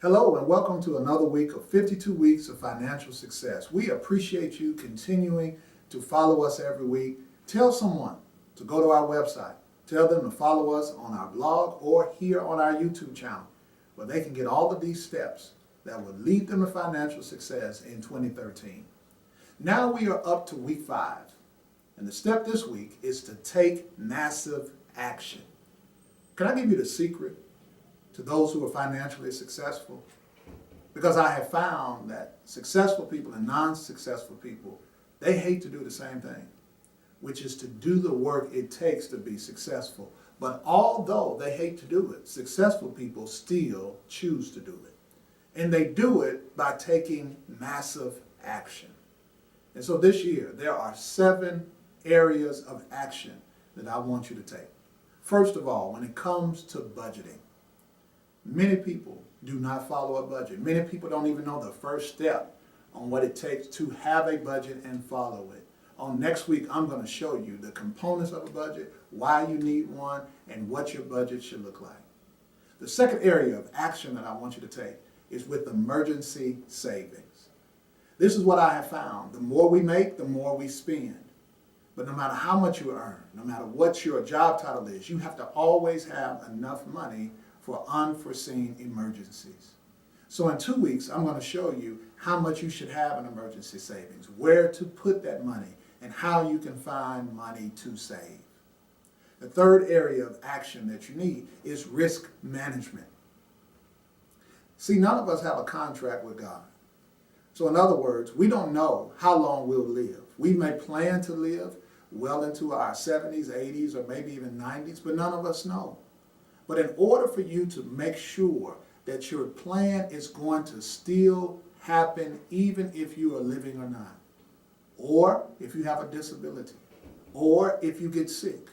Hello and welcome to another week of 52 weeks of financial success. We appreciate you continuing to follow us every week. Tell someone to go to our website. Tell them to follow us on our blog or here on our YouTube channel where they can get all of these steps that will lead them to financial success in 2013. Now we are up to week 5, and the step this week is to take massive action. Can I give you the secret to those who are financially successful? Because I have found that successful people and non-successful people, they hate to do the same thing, which is to do the work it takes to be successful. But although they hate to do it, successful people still choose to do it. And they do it by taking massive action. And so this year, there are 7 areas of action that I want you to take. First of all, when it comes to budgeting, many people do not follow a budget. Many people don't even know the first step on what it takes to have a budget and follow it. On next week, I'm going to show you the components of a budget, why you need one, and what your budget should look like. The second area of action that I want you to take is with emergency savings. This is what I have found. The more we make, the more we spend. But no matter how much you earn, no matter what your job title is, you have to always have enough money for unforeseen emergencies. So in 2 weeks, I'm going to show you how much you should have in emergency savings, where to put that money, and how you can find money to save. The third area of action that you need is risk management. See, none of us have a contract with God. So in other words, we don't know how long we'll live. We may plan to live well into our 70s, 80s, or maybe even 90s, but none of us know. But in order for you to make sure that your plan is going to still happen even if you are living or not, or if you have a disability, or if you get sick,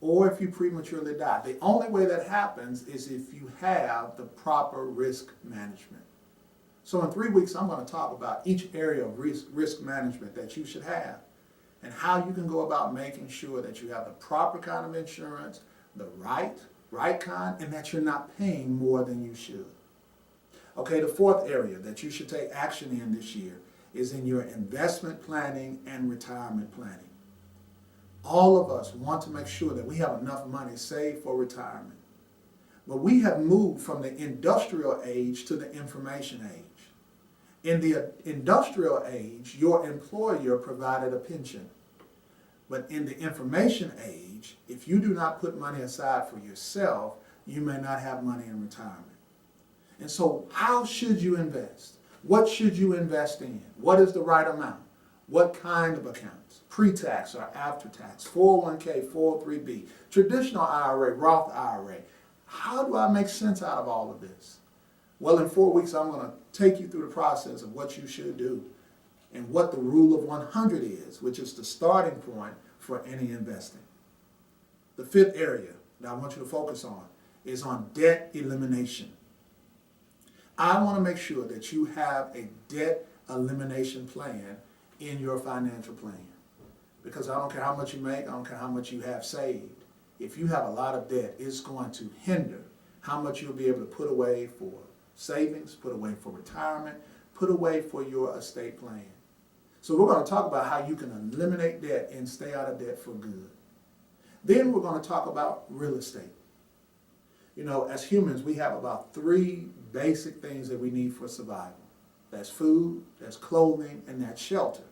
or if you prematurely die, the only way that happens is if you have the proper risk management. So in 3 weeks, I'm going to talk about each area of risk management that you should have and how you can go about making sure that you have the proper kind of insurance, the right kind, and that you're not paying more than you should. Okay, the fourth area that you should take action in this year is in your investment planning and retirement planning. All of us want to make sure that we have enough money saved for retirement. But we have moved from the industrial age to the information age. In the industrial age, your employer provided a pension. But in the information age, if you do not put money aside for yourself, you may not have money in retirement. And so how should you invest? What should you invest in? What is the right amount? What kind of accounts? Pre-tax or after-tax? 401k, 403b, traditional IRA, Roth IRA. How do I make sense out of all of this? Well, in 4 weeks, I'm going to take you through the process of what you should do and what the rule of 100 is, which is the starting point for any investing. The fifth area that I want you to focus on is on debt elimination. I want to make sure that you have a debt elimination plan in your financial plan. Because I don't care how much you make, I don't care how much you have saved. If you have a lot of debt, it's going to hinder how much you'll be able to put away for savings, put away for retirement, put away for your estate plan. So we're going to talk about how you can eliminate debt and stay out of debt for good. Then we're going to talk about real estate. You know, as humans, we have about 3 basic things that we need for survival. That's food, that's clothing, and that's shelter.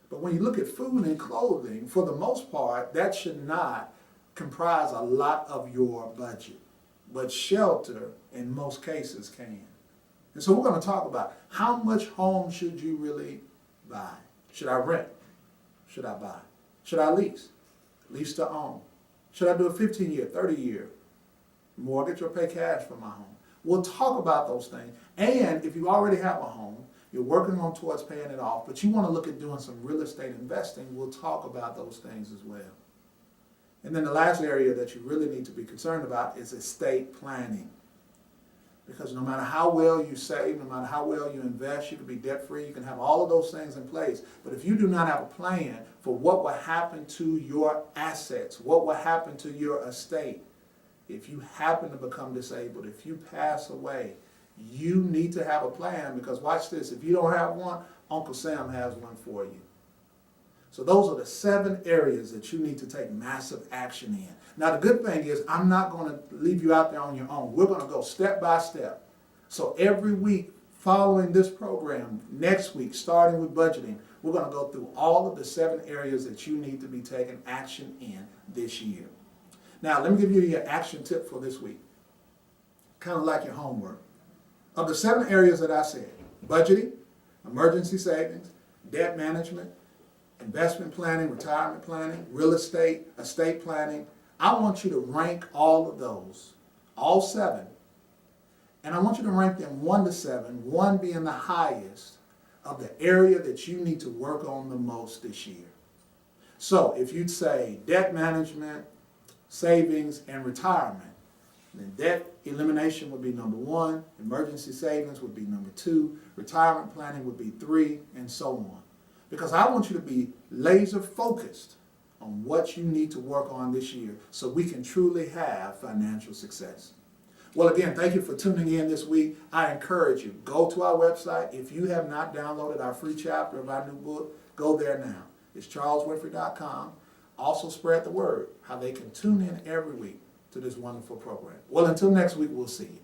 But when you look at food and clothing, for the most part, that should not comprise a lot of your budget. But shelter, in most cases, can. And so we're going to talk about how much home should you really buy? Should I rent? Should I buy? Should I lease? Lease to own? Should I do a 15-year, 30-year mortgage or pay cash for my home? We'll talk about those things. And if you already have a home, you're working on towards paying it off, but you want to look at doing some real estate investing, we'll talk about those things as well. And then the last area that you really need to be concerned about is estate planning. Because no matter how well you save, no matter how well you invest, you can be debt-free, you can have all of those things in place. But if you do not have a plan for what will happen to your assets, what will happen to your estate, if you happen to become disabled, if you pass away, You need to have a plan because watch this, if you don't have one, Uncle Sam has one for you. So those are the 7 areas that you need to take massive action in. Now the good thing is I'm not going to leave you out there on your own. We're going to go step by step. So every week following this program, next week, starting with budgeting, we're going to go through all of the 7 areas that you need to be taking action in this year. Now let me give you your action tip for this week. Kind of like your homework. Of the 7 areas that I said, budgeting, emergency savings, debt management, investment planning, retirement planning, real estate, estate planning, I want you to rank all of those, all 7, and I want you to rank them 1 to 7, 1 being the highest of the area that you need to work on the most this year. So if you'd say debt management, savings, and retirement, then debt elimination would be number 1, emergency savings would be number 2, retirement planning would be 3, and so on. Because I want you to be laser focused on what you need to work on this year so we can truly have financial success. Well, again, thank you for tuning in this week. I encourage you, go to our website. If you have not downloaded our free chapter of our new book, go there now. It's charleswinfrey.com. Also spread the word, how they can tune in every week to this wonderful program. Well, until next week, we'll see you.